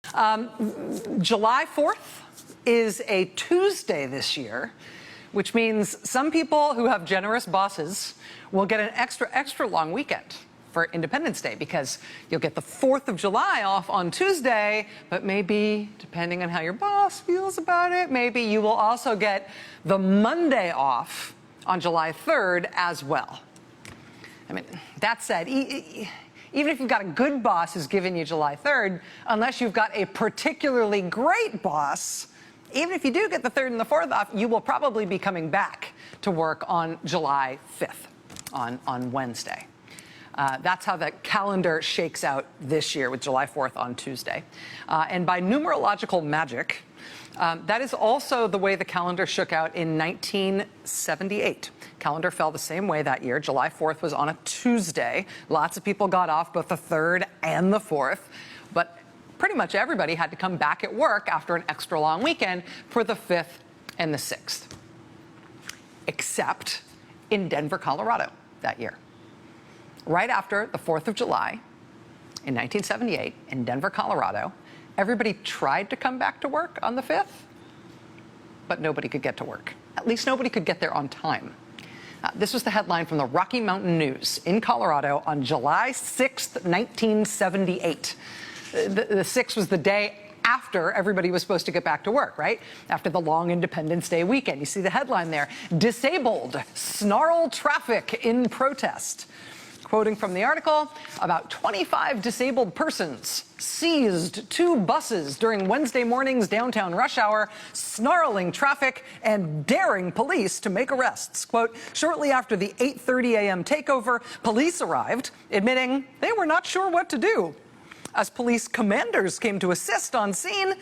July 4th is a Tuesday this year, which means some people who have generous bosses will get an extra long weekend for Independence Day, because you'll get the 4th of July off on Tuesday, but maybe, depending on how your boss feels about it, maybe you will also get the Monday off on July 3rd as well. I mean, that said, even if you've got a good boss who's giving you July 3rd, unless you've got a particularly great boss, even if you do get the 3rd and the 4th off, you will probably be coming back to work on July 5th, on Wednesday. That's how the calendar shakes out this year, with July 4th on Tuesday. And by numerological magic, that is also the way the calendar shook out in 1978. Calendar fell the same way that year. July 4th was on a Tuesday. Lots of people got off both the 3rd and the 4th, but pretty much everybody had to come back at work after an extra long weekend for the 5th and the 6th, except in Denver, Colorado that year. Right after the 4th of July in 1978 in Denver, Colorado, everybody tried to come back to work on the 5th, but nobody could get to work. At least nobody could get there on time. This was the headline from the Rocky Mountain News in Colorado on July 6th, 1978. The 6th was the day after everybody was supposed to get back to work, right? After the long Independence Day weekend. You see the headline there: disabled, snarl traffic in protest. Quoting from the article, about 25 disabled persons seized 2 buses during Wednesday morning's downtown rush hour, snarling traffic and daring police to make arrests. Quote, shortly after the 8:30 a.m. takeover, police arrived, admitting they were not sure what to do. As police commanders came to assist on scene,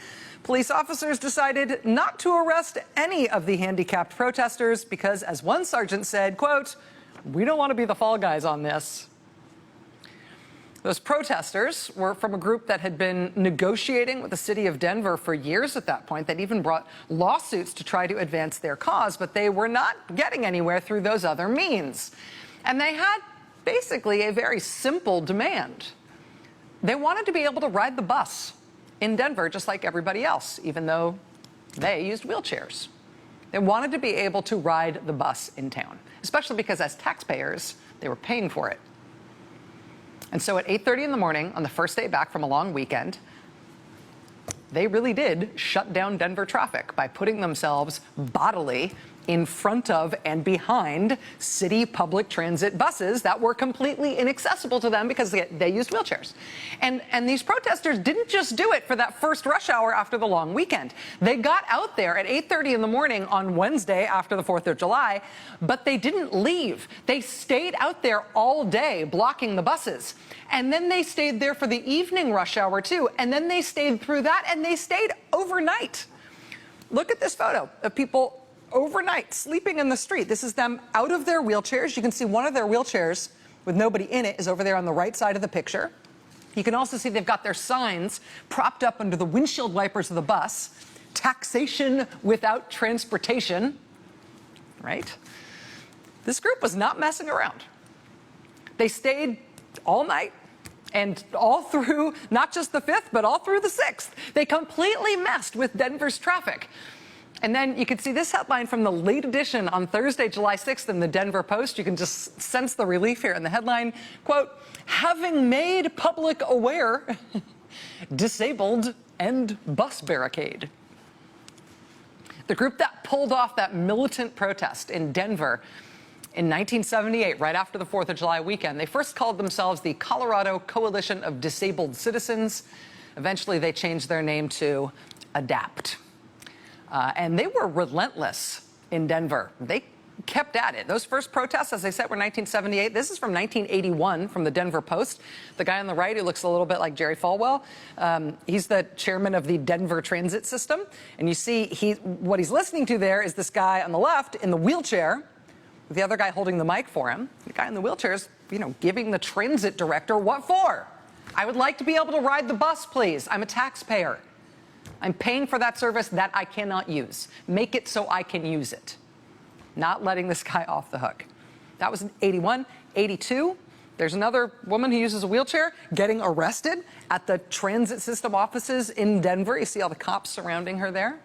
police officers decided not to arrest any of the handicapped protesters because, as one sergeant said, quote, we don't want to be the fall guys on this. Those protesters were from a group that had been negotiating with the city of Denver for years at that point. They'd even brought lawsuits to try to advance their cause, but they were not getting anywhere through those other means. And they had basically a very simple demand. They wanted to be able to ride the bus in Denver just like everybody else, even though they used wheelchairs. They wanted to be able to ride the bus in town, especially because as taxpayers, they were paying for it. And so at 8:30 in the morning on the first day back from a long weekend, they really did shut down Denver traffic by putting themselves bodily in front of and behind city public transit buses that were completely inaccessible to them because they used wheelchairs. And these protesters didn't just do it for that first rush hour after the long weekend. They got out there at 8:30 in the morning on Wednesday after the 4th of July, but they didn't leave. They stayed out there all day blocking the buses. And then they stayed there for the evening rush hour too. And then they stayed through that, and they stayed overnight. Look at this photo of people overnight sleeping in the street. This is them out of their wheelchairs. You can see one of their wheelchairs with nobody in it is over there on the right side of the picture. You can also see they've got their signs propped up under the windshield wipers of the bus. Taxation without transportation, right? This group was not messing around. They stayed all night and all through not just the 5th, but all through the 6th. They completely messed with Denver's traffic. And then you can see this headline from the late edition on Thursday, July 6th in the Denver Post. You can just sense the relief here in the headline. Quote, having made public aware, disabled and bus barricade. The group that pulled off that militant protest in Denver in 1978, right after the 4th of July weekend, they first called themselves the Colorado Coalition of Disabled Citizens. Eventually, they changed their name to ADAPT. And they were relentless in Denver. They kept at it. Those first protests, as I said, were 1978. This is from 1981 from the Denver Post. The guy on the right, who looks a little bit like Jerry Falwell, he's the chairman of the Denver Transit System. And you see what he's listening to there is this guy on the left in the wheelchair, with the other guy holding the mic for him. The guy in the wheelchair is, giving the transit director what for? I would like to be able to ride the bus, please. I'm a taxpayer. I'm paying for that service that I cannot use. Make it so I can use it. Not letting this guy off the hook. That was in 81, 82. There's another woman who uses a wheelchair getting arrested at the transit system offices in Denver. You see all the cops surrounding her there.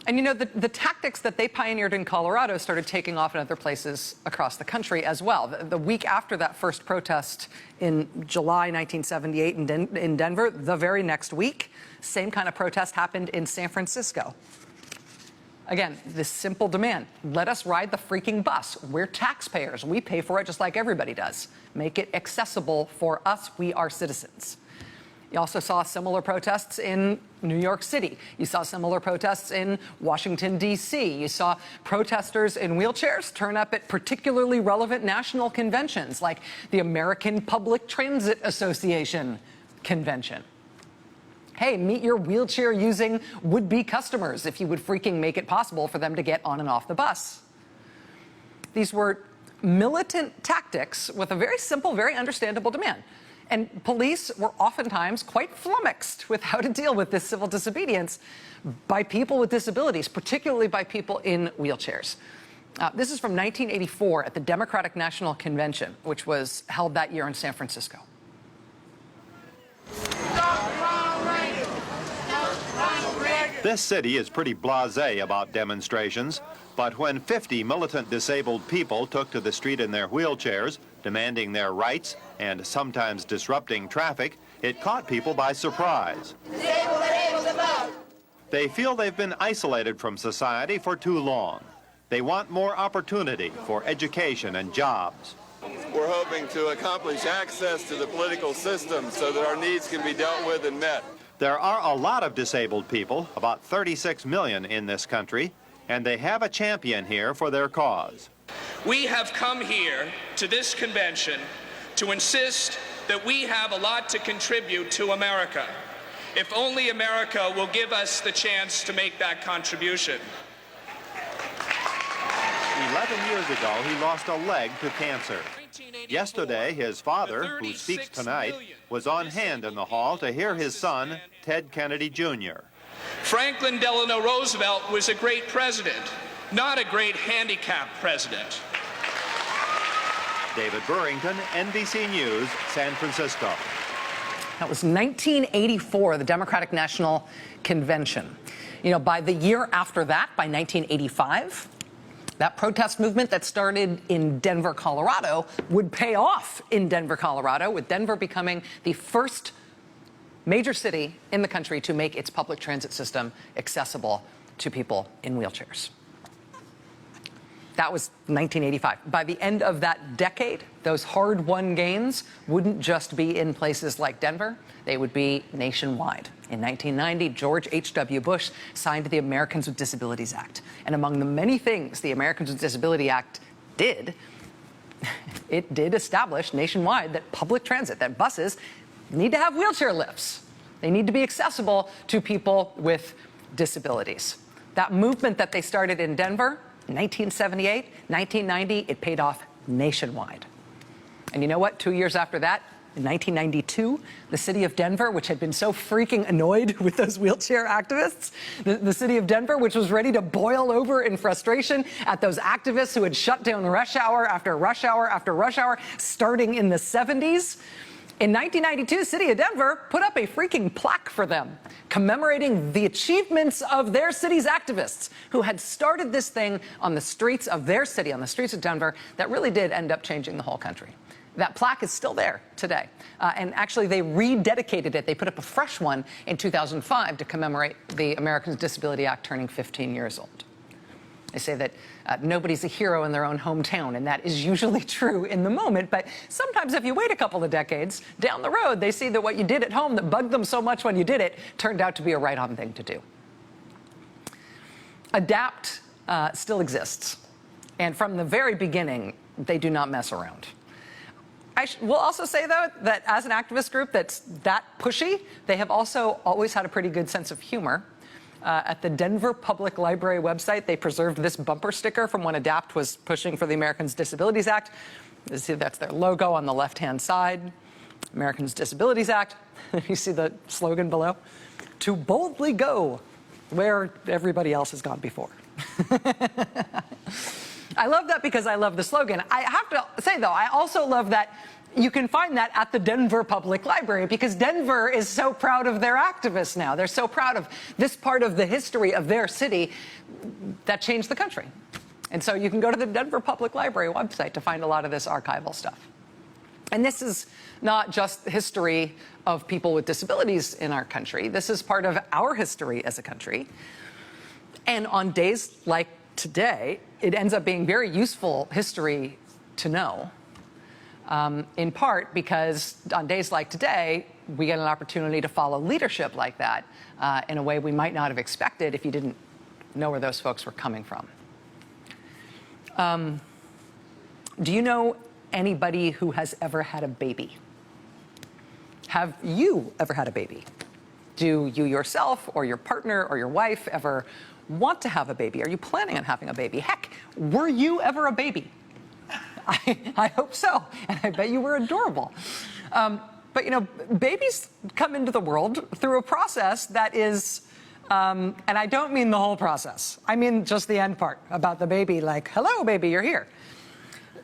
And you know, the tactics that they pioneered in Colorado started taking off in other places across the country as well. The week after that first protest in July 1978 in Denver, the very next week, same kind of protest happened in San Francisco. Again, this simple demand: let us ride the freaking bus. We're taxpayers. We pay for it just like everybody does. Make it accessible for us. We are citizens. You also saw similar protests in New York City. You saw similar protests in Washington, D.C. You saw protesters in wheelchairs turn up at particularly relevant national conventions like the American Public Transit Association convention. Hey, meet your wheelchair-using would-be customers if you would freaking make it possible for them to get on and off the bus. These were militant tactics with a very simple, very understandable demand. And police were oftentimes quite flummoxed with how to deal with this civil disobedience by people with disabilities, particularly by people in wheelchairs. This is from 1984 at the Democratic National Convention, which was held that year in San Francisco. This city is pretty blasé about demonstrations, but when 50 militant disabled people took to the street in their wheelchairs, demanding their rights and sometimes disrupting traffic, it caught people by surprise. They feel they've been isolated from society for too long. They want more opportunity for education and jobs. We're hoping to accomplish access to the political system so that our needs can be dealt with and met. There are a lot of disabled people, about 36 million in this country, and they have a champion here for their cause. We have come here to this convention to insist that we have a lot to contribute to America, if only America will give us the chance to make that contribution. 11 years ago, he lost a leg to cancer. Yesterday, his father, who speaks tonight, was on hand in the hall to hear his son, Ted Kennedy Jr. Franklin Delano Roosevelt was a great president, not a great handicapped president. David Burrington, NBC News, San Francisco. That was 1984, the Democratic National Convention. You know, by the year after that, by 1985, that protest movement that started in Denver, Colorado, would pay off in Denver, Colorado, with Denver becoming the first major city in the country to make its public transit system accessible to people in wheelchairs. That was 1985. By the end of that decade, those hard-won gains wouldn't just be in places like Denver, they would be nationwide. In 1990, George H.W. Bush signed the Americans with Disabilities Act. And among the many things the Americans with Disabilities Act did, it did establish nationwide that public transit, that buses, need to have wheelchair lifts. They need to be accessible to people with disabilities. That movement that they started in Denver, 1978, 1990, it paid off nationwide. And you know what? 2 years after that, in 1992, the city of Denver, which had been so freaking annoyed with those wheelchair activists, the city of Denver, which was ready to boil over in frustration at those activists who had shut down rush hour after rush hour after rush hour, starting in the 70s. In 1992, the city of Denver put up a freaking plaque for them, commemorating the achievements of their city's activists who had started this thing on the streets of their city, on the streets of Denver, that really did end up changing the whole country. That plaque is still there today. And actually, they rededicated it. They put up a fresh one in 2005 to commemorate the Americans with Disabilities Act turning 15 years old. They say that nobody's a hero in their own hometown, and that is usually true in the moment. But sometimes if you wait a couple of decades, down the road, they see that what you did at home that bugged them so much when you did it turned out to be a right-on thing to do. ADAPT still exists. And from the very beginning, they do not mess around. We'll also say, though, that as an activist group that's that pushy, they have also always had a pretty good sense of humor. At the Denver Public Library website, they preserved this bumper sticker from when ADAPT was pushing for the Americans with Disabilities Act. You see that's their logo on the left-hand side, Americans with Disabilities Act. You see the slogan below, "To boldly go where everybody else has gone before." I love that because I love the slogan. I have to say, though, I also love that you can find that at the Denver Public Library because Denver is so proud of their activists now. They're so proud of this part of the history of their city that changed the country. And so you can go to the Denver Public Library website to find a lot of this archival stuff. And this is not just the history of people with disabilities in our country. This is part of our history as a country. And on days like today, it ends up being very useful history to know, in part because on days like today, we get an opportunity to follow leadership like that in a way we might not have expected if you didn't know where those folks were coming from. Do you know anybody who has ever had a baby? Have you ever had a baby? Do you yourself or your partner or your wife ever want to have a baby? Are you planning on having a baby? Heck, were you ever a baby? I hope so, and I bet you were adorable. But, you know, babies come into the world through a process that is, and I don't mean the whole process. I mean just the end part about the baby, like, hello, baby, you're here.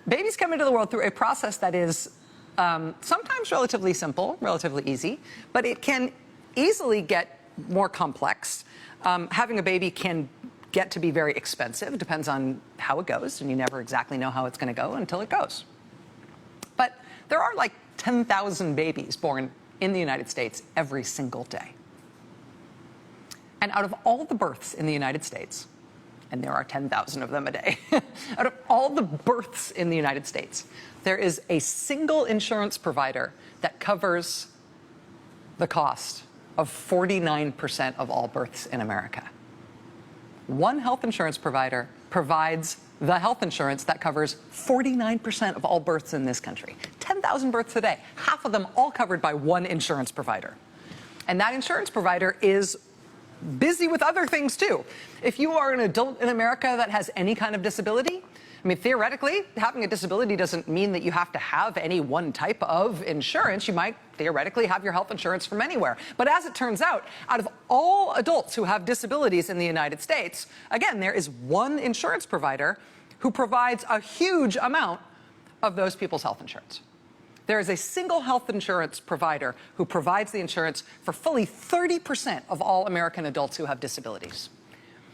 Babies come into the world through a process that is sometimes relatively simple, relatively easy, but it can easily get more complex. Having a baby can get to be very expensive. It depends on how it goes, and you never exactly know how it's going to go until it goes. But there are like 10,000 babies born in the United States every single day. And out of all the births in the United States, and there are 10,000 of them a day, out of all the births in the United States, there is a single insurance provider that covers the cost of 49% of all births in America. One health insurance provider provides the health insurance that covers 49% of all births in this country. 10,000 births a day, half of them all covered by one insurance provider. And that insurance provider is busy with other things, too. If you are an adult in America that has any kind of disability, I mean, theoretically, having a disability doesn't mean that you have to have any one type of insurance. You might theoretically have your health insurance from anywhere. But as it turns out of all adults who have disabilities in the United States, again, there is one insurance provider who provides a huge amount of those people's health insurance. There is a single health insurance provider who provides the insurance for fully 30% of all American adults who have disabilities.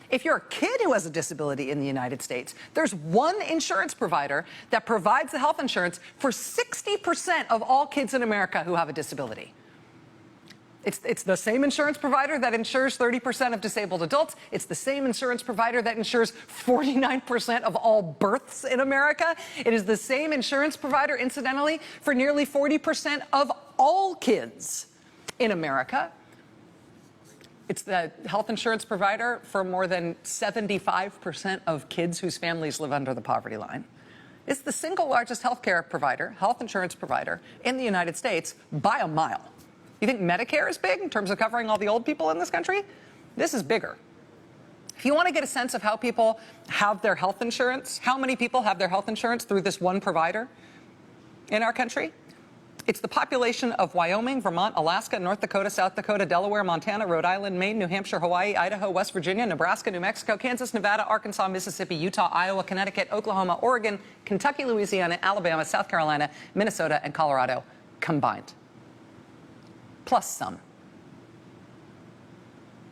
If you're a kid who has a disability in the United States, there's one insurance provider that provides the health insurance for 60% of all kids in America who have a disability. It's the same insurance provider that insures 30% of disabled adults. It's the same insurance provider that insures 49% of all births in America. It is the same insurance provider, incidentally, for nearly 40% of all kids in America. It's the health insurance provider for more than 75% of kids whose families live under the poverty line. It's the single largest health insurance provider in the United States by a mile. You think Medicare is big in terms of covering all the old people in this country? This is bigger. If you want to get a sense of how people have their health insurance, how many people have their health insurance through this one provider in our country, it's the population of Wyoming, Vermont, Alaska, North Dakota, South Dakota, Delaware, Montana, Rhode Island, Maine, New Hampshire, Hawaii, Idaho, West Virginia, Nebraska, New Mexico, Kansas, Nevada, Arkansas, Mississippi, Utah, Iowa, Connecticut, Oklahoma, Oregon, Kentucky, Louisiana, Alabama, South Carolina, Minnesota, and Colorado combined. Plus some.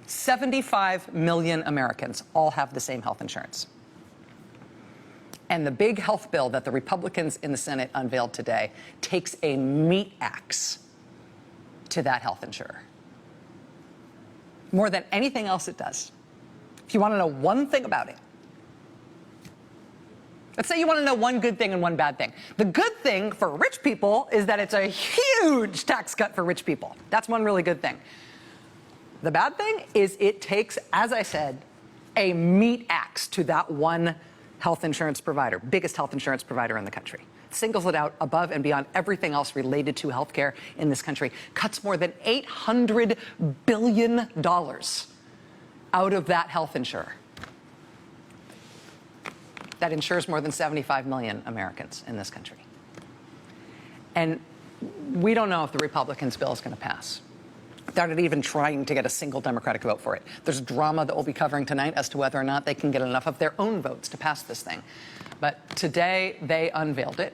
75 million Americans all have the same health insurance. And the big health bill that the Republicans in the Senate unveiled today takes a meat axe to that health insurer. More than anything else it does. If you want to know one thing about it, let's say you want to know one good thing and one bad thing. The good thing for rich people is that it's a huge tax cut for rich people. That's one really good thing. The bad thing is it takes, as I said, a meat axe to that one health insurance provider, biggest health insurance provider in the country. Singles it out above and beyond everything else related to health care in this country. Cuts more than $800 billion out of that health insurer. That insures more than 75 million Americans in this country. And we don't know if the Republicans' bill is going to pass. Started even trying to get a single Democratic vote for it. There's drama that we'll be covering tonight as to whether or not they can get enough of their own votes to pass this thing. But today, they unveiled it.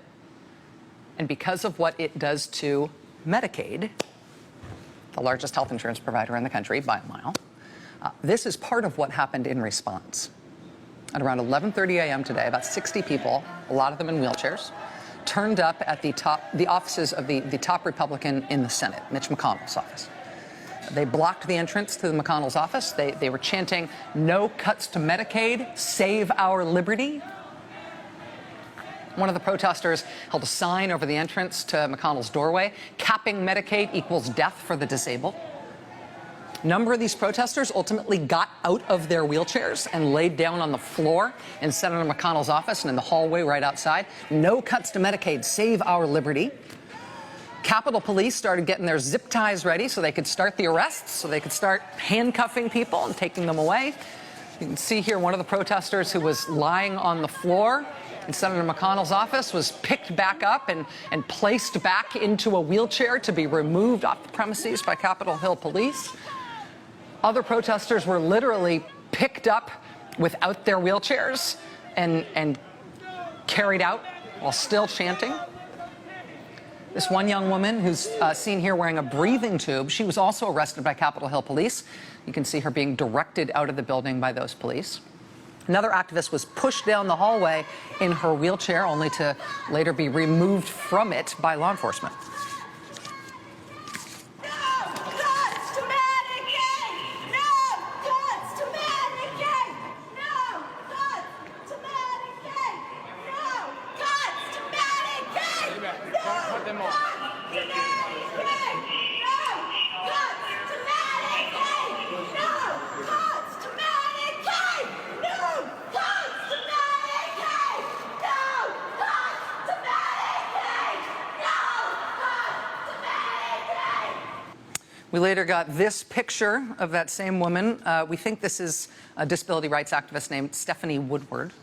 And because of what it does to Medicaid, the largest health insurance provider in the country by a mile, this is part of what happened in response. At around 11:30 a.m. today, about 60 people, a lot of them in wheelchairs, turned up at the offices of the top Republican in the Senate, Mitch McConnell's office. They blocked the entrance to the McConnell's office. They were chanting, "No cuts to Medicaid, save our liberty." One of the protesters held a sign over the entrance to McConnell's doorway, "Capping Medicaid equals death for the disabled." A number of these protesters ultimately got out of their wheelchairs and laid down on the floor in Senator McConnell's office and in the hallway right outside. "No cuts to Medicaid, save our liberty." Capitol Police started getting their zip ties ready so they could start the arrests, so they could start handcuffing people and taking them away. You can see here one of the protesters who was lying on the floor in Senator McConnell's office was picked back up and placed back into a wheelchair to be removed off the premises by Capitol Hill police. Other protesters were literally picked up without their wheelchairs and carried out while still chanting. This one young woman who's seen here wearing a breathing tube, she was also arrested by Capitol Hill police. You can see her being directed out of the building by those police. Another activist was pushed down the hallway in her wheelchair, only to later be removed from it by law enforcement. We later got this picture of that same woman. We think this is a disability rights activist named Stephanie Woodward.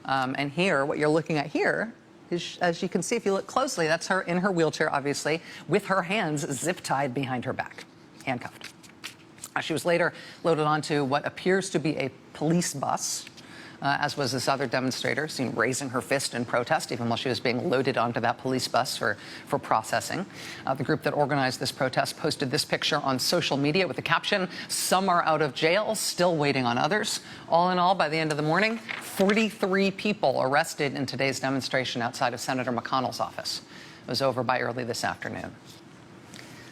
And here, what you're looking at here is, as you can see, if you look closely, that's her in her wheelchair, obviously, with her hands zip-tied behind her back, handcuffed. She was later loaded onto what appears to be a police bus, as was this other demonstrator, seen raising her fist in protest, even while she was being loaded onto that police bus for processing. The group that organized this protest posted this picture on social media with the caption, "Some are out of jail, still waiting on others." All in all, by the end of the morning, 43 people arrested in today's demonstration outside of Senator McConnell's office. It was over by early this afternoon.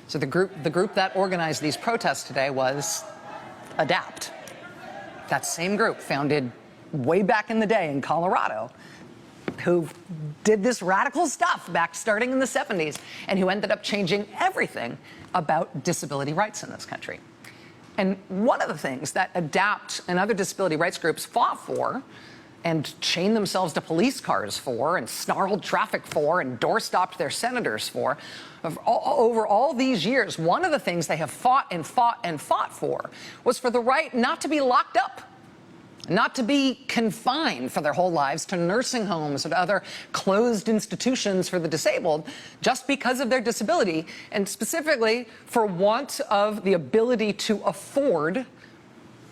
So the group that organized these protests today was ADAPT. That same group, founded way back in the day in Colorado, who did this radical stuff back starting in the 70s and who ended up changing everything about disability rights in this country. And one of the things that ADAPT and other disability rights groups fought for and chained themselves to police cars for and snarled traffic for and doorstopped their senators for over all these years, one of the things they have fought and fought and fought for was for the right not to be locked up, not to be confined for their whole lives to nursing homes or to other closed institutions for the disabled just because of their disability, and specifically for want of the ability to afford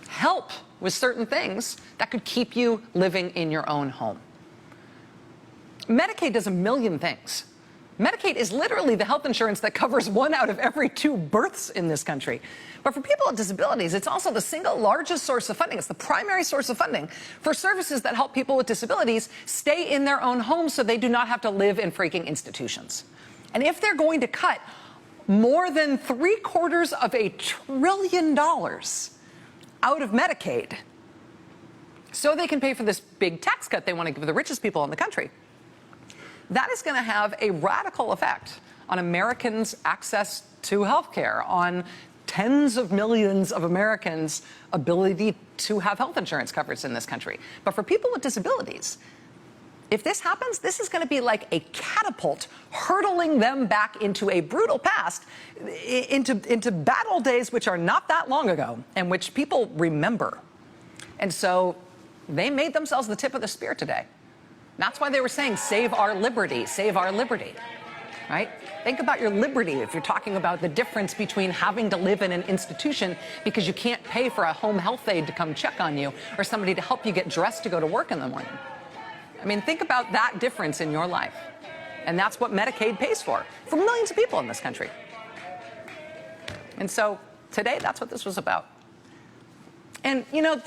help with certain things that could keep you living in your own home. Medicaid does a million things. Medicaid is literally the health insurance that covers 1 out of every 2 births in this country. But for people with disabilities, it's also the single largest source of funding. It's the primary source of funding for services that help people with disabilities stay in their own homes so they do not have to live in freaking institutions. And if they're going to cut more than $750 billion out of Medicaid so they can pay for this big tax cut they want to give the richest people in the country, that is going to have a radical effect on Americans' access to health care, on tens of millions of Americans' ability to have health insurance coverage in this country. But for people with disabilities, if this happens, this is going to be like a catapult hurtling them back into a brutal past, into bad old days which are not that long ago and which people remember. And so they made themselves the tip of the spear today. That's why they were saying, save our liberty, save our liberty. right? Think about your liberty if you're talking about the difference between having to live in an institution because you can't pay for a home health aide to come check on you or somebody to help you get dressed to go to work in the morning. I mean, think about that difference in your life. And that's what Medicaid pays for millions of people in this country. And so today, that's what this was about. And, you know,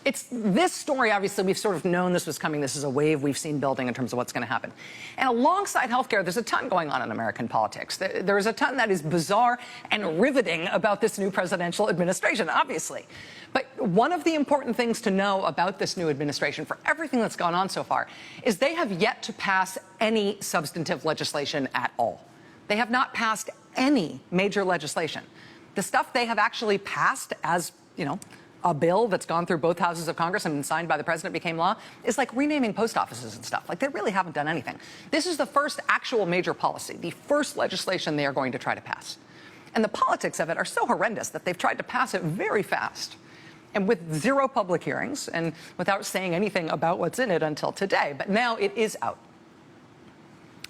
it's this story, obviously, we've sort of known this was coming. This is a wave we've seen building in terms of what's going to happen. And alongside healthcare, there's a ton going on in American politics. There's a ton that is bizarre and riveting about this new presidential administration, obviously. But one of the important things to know about this new administration, for everything that's gone on so far, is they have yet to pass any substantive legislation at all. They have not passed any major legislation. The stuff they have actually passed as, you know, a bill that's gone through both houses of Congress and been signed by the president became law is like renaming post offices and stuff. Like, they really haven't done anything. This is the first actual major policy, the first legislation they are going to try to pass. And the politics of it are so horrendous that they've tried to pass it very fast and with zero public hearings and without saying anything about what's in it until today. But now it is out.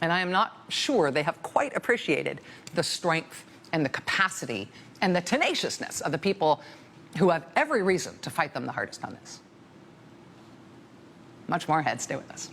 And I am not sure they have quite appreciated the strength and the capacity and the tenaciousness of the people who have every reason to fight them the hardest on this. Much more ahead. Stay with us.